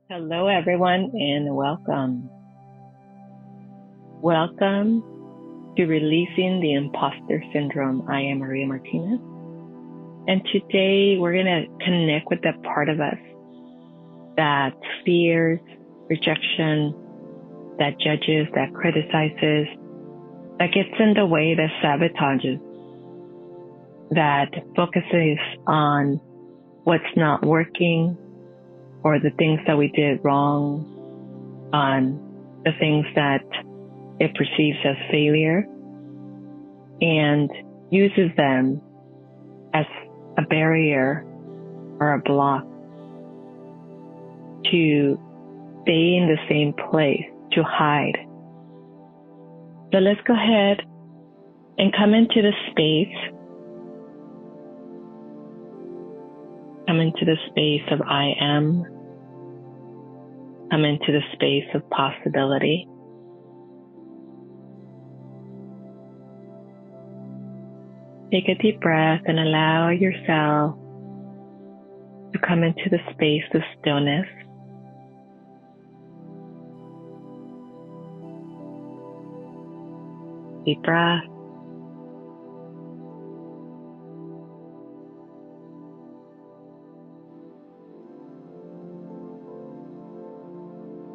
Hello, everyone, and welcome. Welcome to Releasing the Imposter Syndrome. I am Maria Martinez, and today we're going to connect with that part of us that fears rejection, that judges, that criticizes, that gets in the way, that sabotages, that focuses on what's not working or the things that we did wrong, on the things that it perceives as failure, and uses them as a barrier or a block to stay in the same place, to hide. So let's go ahead and come into the space. Come into the space of I am. Come into the space of possibility. Take a deep breath and allow yourself to come into the space of stillness. Deep breath.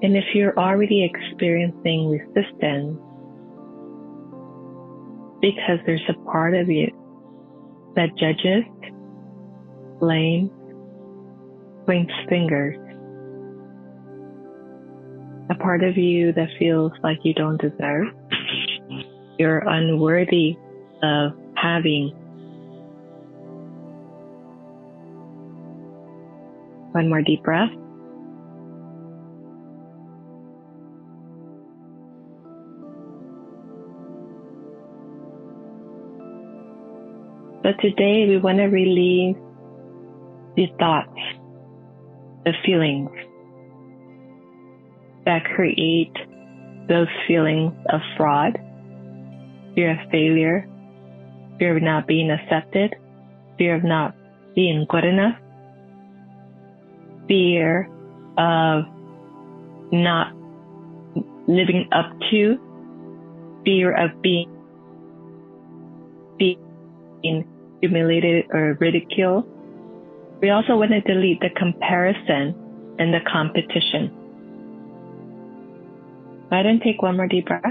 And if you're already experiencing resistance, because there's a part of you that judges, blames, points fingers, a part of you that feels like you don't deserve, you're unworthy of having. One more deep breath. So today we want to release the thoughts, the feelings that create those feelings of fraud, fear of failure, fear of not being accepted, fear of not being good enough, fear of not living up to, fear of being humiliated or ridiculed. We also want to delete the comparison and the competition. Go ahead and take one more deep breath.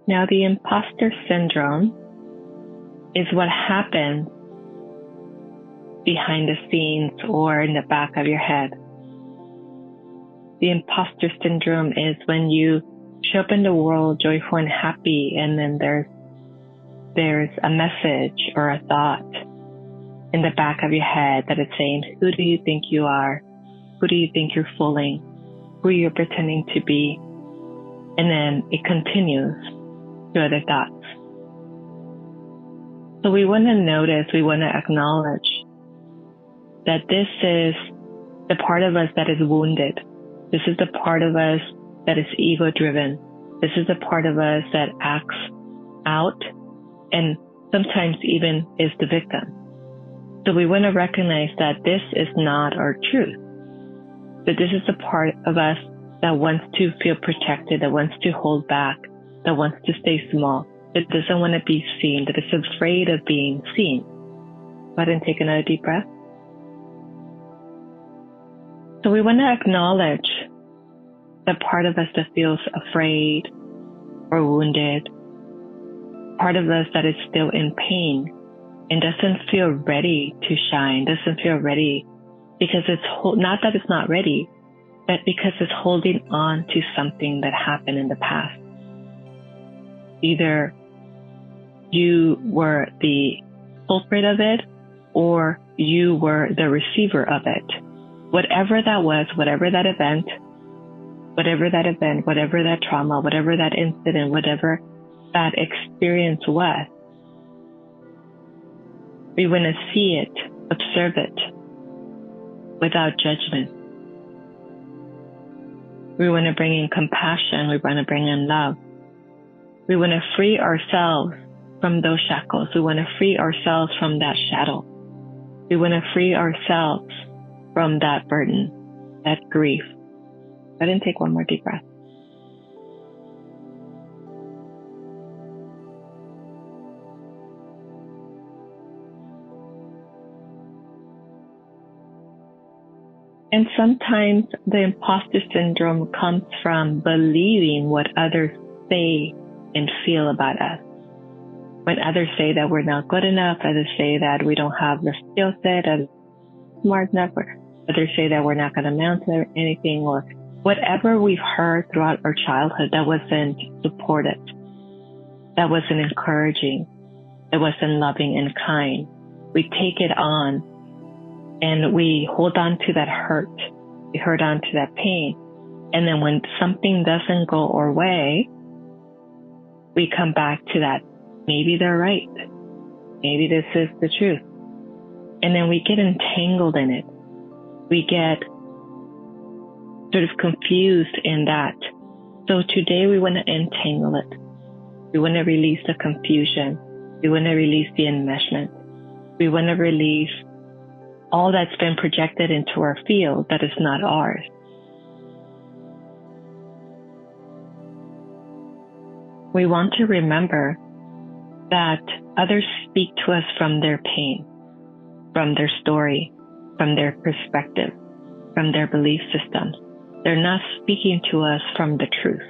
Now, the imposter syndrome is what happens behind the scenes or in the back of your head. The imposter syndrome is when you show up in the world joyful and happy, and then there's a message or a thought in the back of your head that is saying, who do you think you are? Who do you think you're fooling? Who you're pretending to be? And then it continues to other thoughts. So we want to notice, we want to acknowledge that this is the part of us that is wounded. This is the part of us that is ego-driven. This is the part of us that acts out and sometimes even is the victim. So we want to recognize that this is not our truth. That this is the part of us that wants to feel protected, that wants to hold back, that wants to stay small, that doesn't want to be seen, that is afraid of being seen. Go ahead and take another deep breath. So we want to acknowledge the part of us that feels afraid or wounded, part of us that is still in pain and doesn't feel ready to shine, doesn't feel ready because it's not that it's not ready, but because it's holding on to something that happened in the past. Either you were the culprit of it or you were the receiver of it. Whatever that was, whatever that event, whatever that event, whatever that trauma, whatever that incident, whatever that experience was. We want to see it, observe it, without judgment. We want to bring in compassion. We want to bring in love. We want to free ourselves from those shackles. We want to free ourselves from that shadow. We want to free ourselves from that burden, that grief. Go ahead and take one more deep breath. And sometimes the imposter syndrome comes from believing what others say and feel about us. When others say that we're not good enough, others say that we don't have the skill set, others smart enough, or others say that we're not going to amount to anything, or whatever we've heard throughout our childhood that wasn't supported, that wasn't encouraging, that wasn't loving and kind. We take it on and we hold on to that hurt. We hold on to that pain. And then when something doesn't go our way, we come back to that. Maybe they're right. Maybe this is the truth. And then we get entangled in it. We get sort of confused in that. So today we want to untangle it. We want to release the confusion. We want to release the enmeshment. We want to release all that's been projected into our field that is not ours. We want to remember that others speak to us from their pain, from their story, from their perspective, from their belief systems. They're not speaking to us from the truth.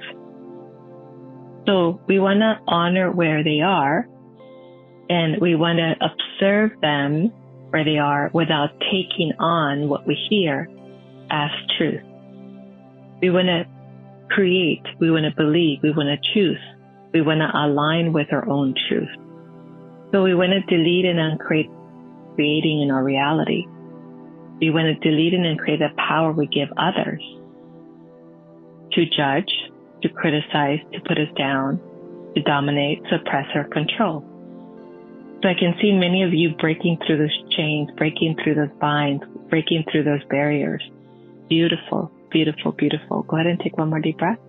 So we want to honor where they are, and we want to observe them where they are without taking on what we hear as truth. We want to create, we want to believe, we want to choose, we want to align with our own truth. So we want to delete and uncreate creating in our reality. We want to delete and uncreate the power we give others to judge, to criticize, to put us down, to dominate, suppress, or control. So I can see many of you breaking through those chains, breaking through those binds, breaking through those barriers. Beautiful, beautiful, beautiful. Go ahead and take one more deep breath.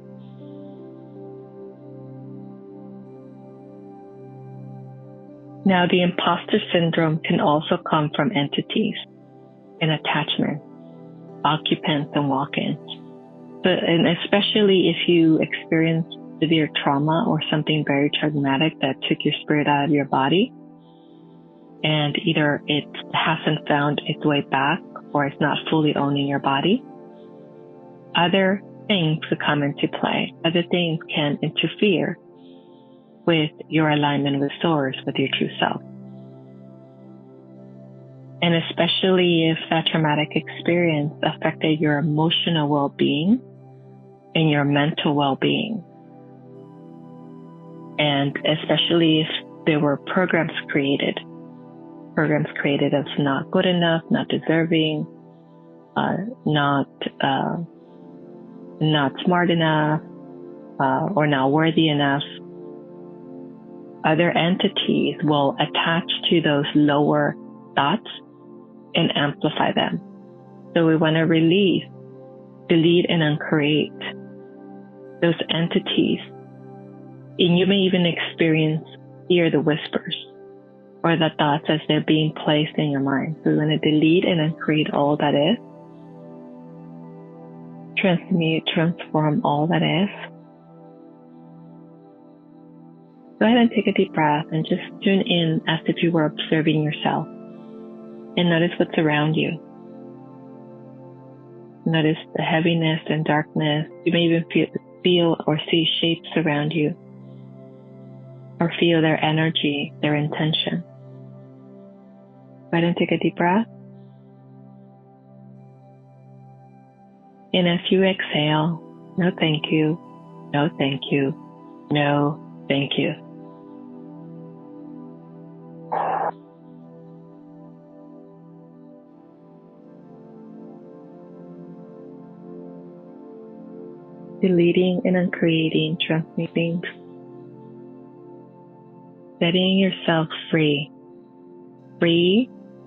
Now, the imposter syndrome can also come from entities and attachment, occupants and walk-ins. And especially if you experience severe trauma or something very traumatic that took your spirit out of your body, and either it hasn't found its way back or it's not fully owning your body, other things could come into play. Other things can interfere with your alignment with source, with your true self. And especially if that traumatic experience affected your emotional well-being and your mental well-being. And especially if there were programs created as not good enough, not deserving, not smart enough, or not worthy enough. Other entities will attach to those lower thoughts and amplify them. So we want to release, delete, and uncreate those entities. And you may even hear the whispers or the thoughts as they're being placed in your mind. So we want to delete and uncreate all that is. Transmute, transform all that is. Go ahead and take a deep breath and just tune in as if you were observing yourself. And notice what's around you. Notice the heaviness and darkness. You may even feel or see shapes around you, or feel their energy, their intention. Go ahead and take a deep breath. And as you exhale, no thank you, no thank you, no thank you. deleting and uncreating, transmuting, setting yourself free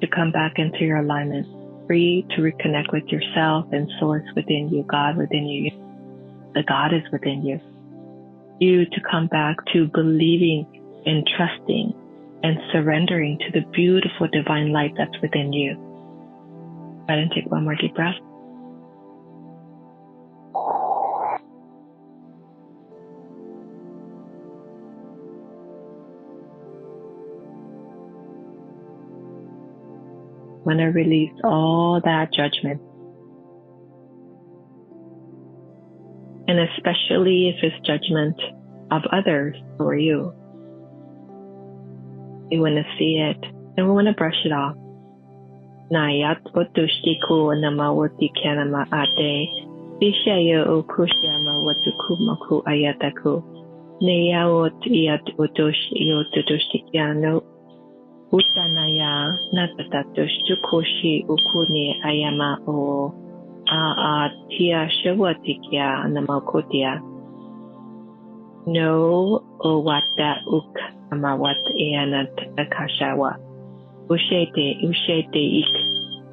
to come back into your alignment, free to reconnect with yourself and source within you, God within you, the God is within you. You to come back to believing and trusting and surrendering to the beautiful divine light that's within you. Go ahead and take one more deep breath. I'm going to release all that judgment. And especially if it's judgment of others or you. We want to see it and we want to brush it off. Nayat watushtiku namawati kanama ate. Dishayo ukushama watukumaku ayataku. Neyawot iat utush yotutushtikiano. Utanaya natatatushtukoshi ukuni ayama o tia shawatikia namakotia. No o wata uk amawat eanat akashawa. Ushete ik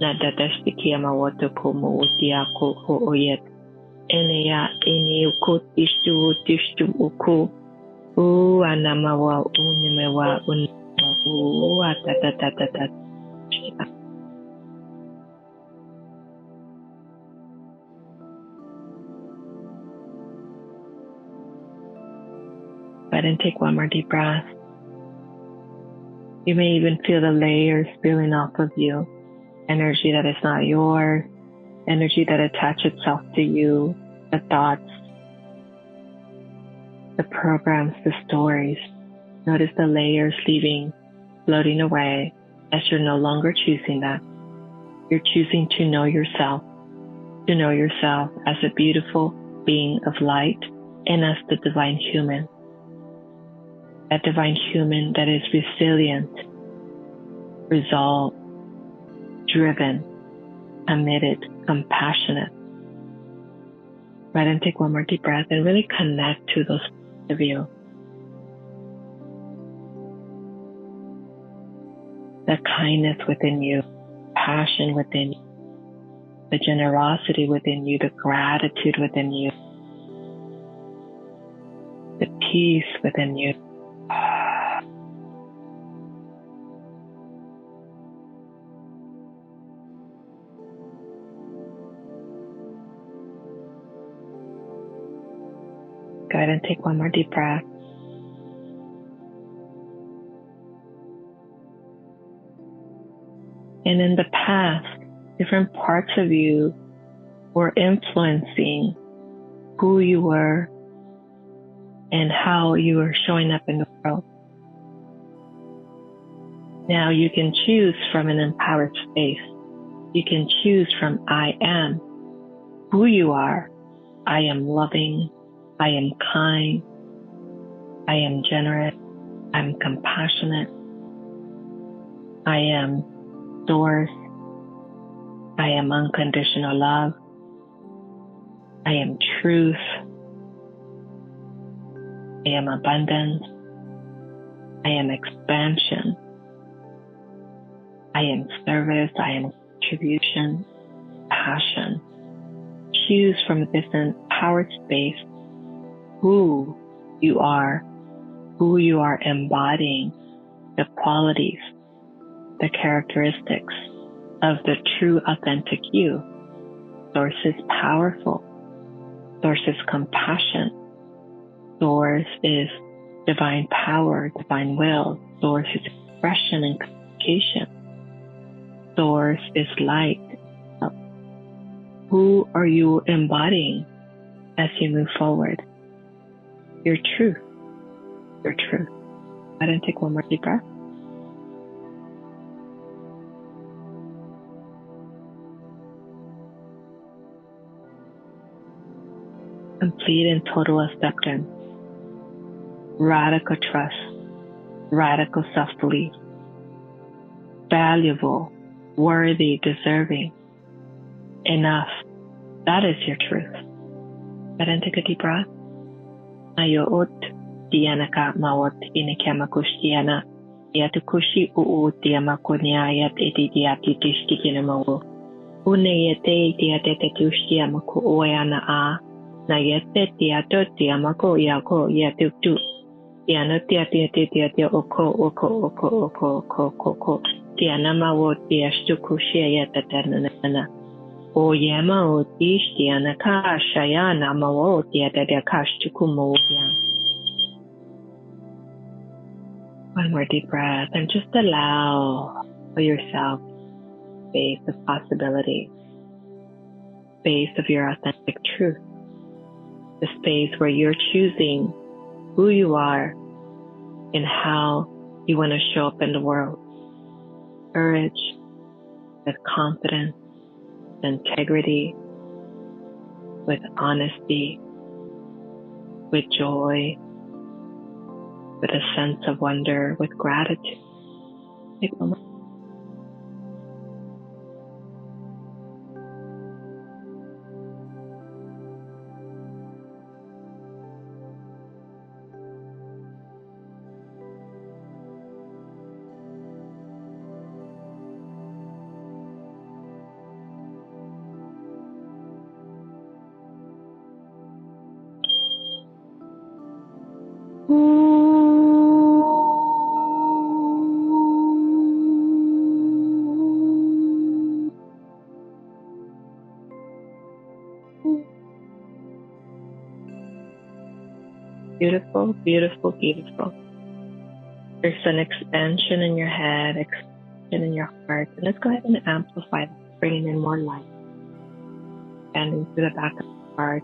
nadatashtikia mawato pomo utiako ho oyet. Enea eni ukut tishtu uku. Anamawa unimewa ta. Go ahead and take one more deep breath. You may even feel the layers spilling off of you. Energy that is not yours. Energy that attaches itself to you. The thoughts. The programs, the stories. Notice the layers leaving, floating away as you're no longer choosing that. You're choosing to know yourself as a beautiful being of light and as the divine human. That divine human that is resilient, resolved, driven, committed, compassionate. Right, and take one more deep breath and really connect to those parts of you. The kindness within you, passion within you, the generosity within you, the gratitude within you, the peace within you. Go ahead and take one more deep breath. And in the past, different parts of you were influencing who you were and how you were showing up in the world. Now you can choose from an empowered space. You can choose from I am who you are. I am loving. I am kind. I am generous. I'm compassionate. I am source. I am unconditional love. I am truth. I am abundance. I am expansion. I am service. I am contribution, passion. Choose from this empowered space who you are embodying, the qualities, the characteristics of the true authentic you. Source is powerful. Source is compassion. Source is divine power, divine will. Source is expression and communication. Source is light. Who are you embodying as you move forward? Your truth. Your truth. Go ahead and take one more deep breath. Complete and total acceptance. Radical trust. Radical self-belief. Valuable. Worthy. Deserving. Enough. That is your truth. Go ahead and take a deep breath. Ayot dianaka mawat inikamakustiana. Yatukushi uu diamakunyayat idiati tishtikinamawo. Unayete diatetustiamaku oana a. Nayete diato diamako yako yatutu. Diana diatia oko. Dianama wo diastukushia yatatanana. O yama o diana kashayana mawo diata kashtukumo. One more deep breath and just allow for yourself space of possibility, space of your authentic truth, the space where you're choosing who you are and how you want to show up in the world. Courage, with confidence, integrity, with honesty, with joy, with a sense of wonder, with gratitude. Take a moment. Beautiful, beautiful, beautiful. There's an expansion in your head, expansion in your heart. And let's go ahead and amplify that, bringing in more light. Expanding through the back of the heart,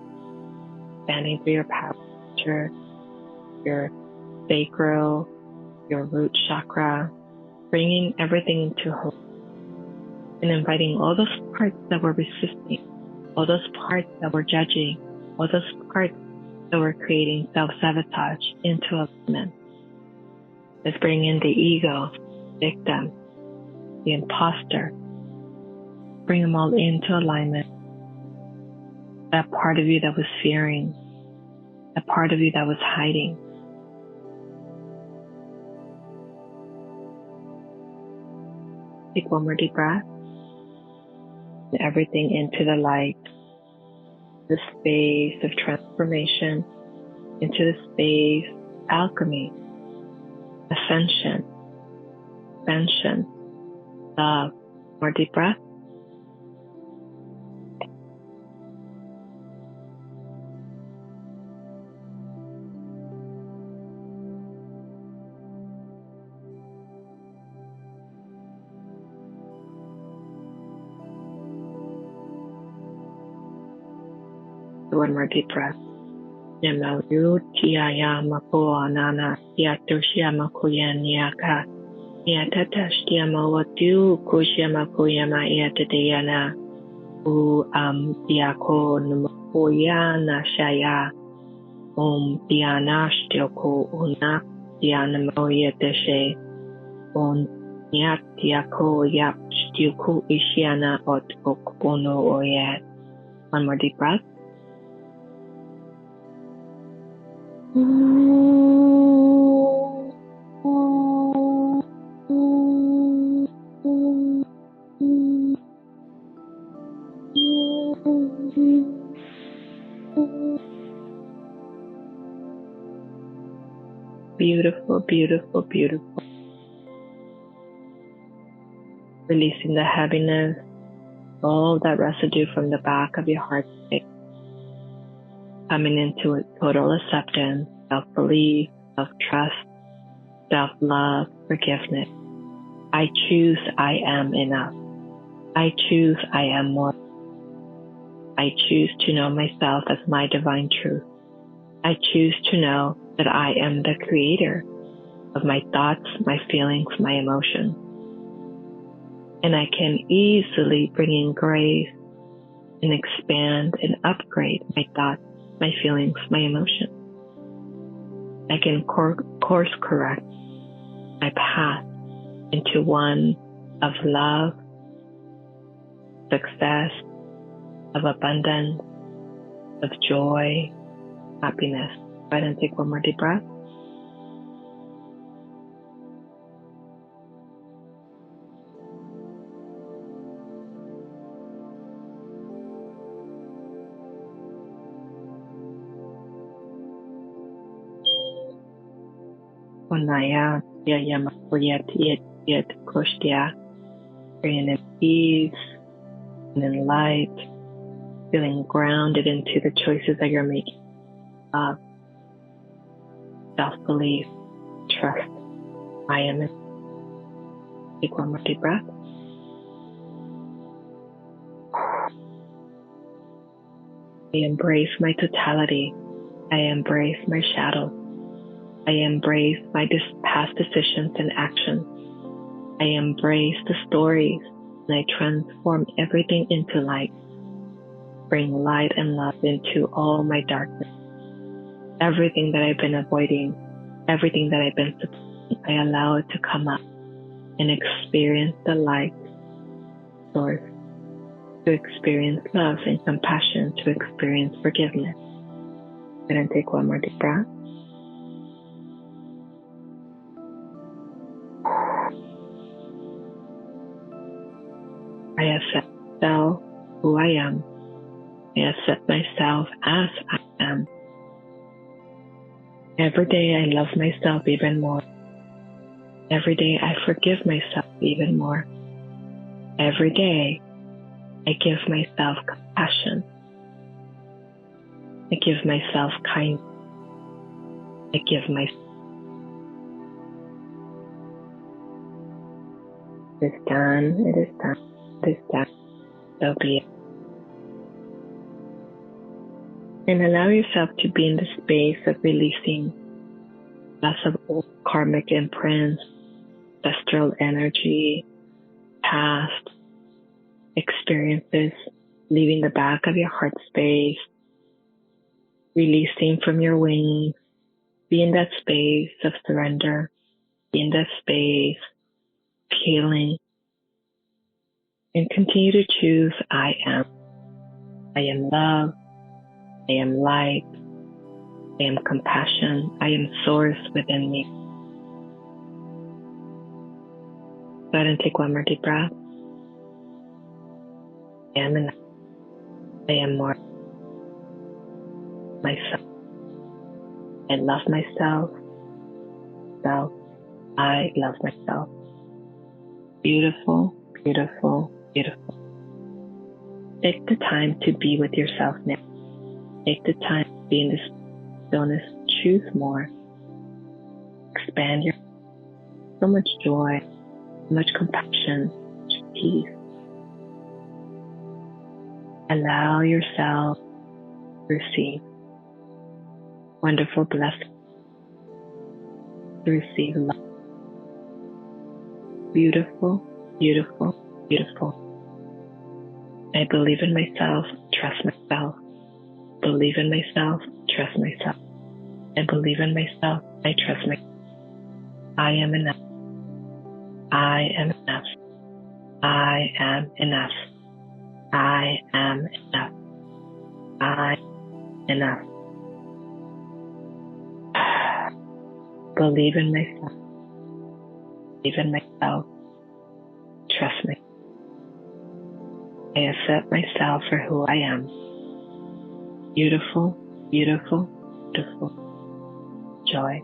expanding through your power center, your sacral, your root chakra, bringing everything into whole. And inviting all those parts that were resisting, all those parts that were judging, all those parts that were creating self-sabotage into alignment. Let's bring in the ego, victim, the imposter. Bring them all into alignment. That part of you that was fearing, that part of you that was hiding. Take one more deep breath. And everything into the light, the space of transformation, into the space of alchemy, ascension, expansion, love. More deep breath. One more deep breath. Yamaru tiaya mako anana yatushia makoyan yaka yatatash mawatu kushia makoyama yatadayana yako namakoyana shaya dianashtoko una dianamoyateshe yatiako yapstuku ishiana ot okono oyat. One more deep breath. Beautiful, beautiful, beautiful. Releasing the heaviness, all that residue from the back of your heart space. Coming into a total acceptance, self-belief, self-trust, self-love, forgiveness. I choose I am enough. I choose I am more. I choose to know myself as my divine truth. I choose to know that I am the creator of my thoughts, my feelings, my emotions. And I can easily bring in grace and expand and upgrade my thoughts, my feelings, my emotions. I can course correct my path into one of love, success, of abundance, of joy, happiness. Go ahead and take one more deep breath. Onaya, Yayama, Yet, Koshtia, bringing in peace and in light, feeling grounded into the choices that you're making. Self-belief, trust. I am in. Take one more deep breath. I embrace my totality. I embrace my shadows. I embrace my past decisions and actions. I embrace the stories and I transform everything into light. Bring light and love into all my darkness. Everything that I've been avoiding, everything that I've been suppressing, I allow it to come up and experience the light source, to experience love and compassion, to experience forgiveness. And then take one more deep breath. I accept myself, who I am. I accept myself as I am. Every day I love myself even more. Every day I forgive myself even more. Every day I give myself compassion. I give myself kindness. I give myself. It is done. It is done. It is done. So be it. And allow yourself to be in the space of releasing lots of old karmic imprints, ancestral energy, past experiences, leaving the back of your heart space, releasing from your wings. Be in that space of surrender. Be in that space of healing. And continue to choose I am. I am love. I am light. I am compassion. I am source within me. Go ahead and take one more deep breath. I am enough. I am more myself. I love myself. I love myself. Beautiful, beautiful, beautiful. Take the time to be with yourself now. Take the time to be in this stillness. Choose more. Expand your so much joy, so much compassion, so much peace. Allow yourself to receive wonderful blessings, to receive love. Beautiful, beautiful, beautiful. I believe in myself, trust myself. Believe in myself, trust myself. I believe in myself, I trust myself. I am enough. I am enough. I am enough. I am enough. I am enough. Believe in myself. Believe in myself. Trust me. I accept myself for who I am. Beautiful, beautiful, beautiful. Joy.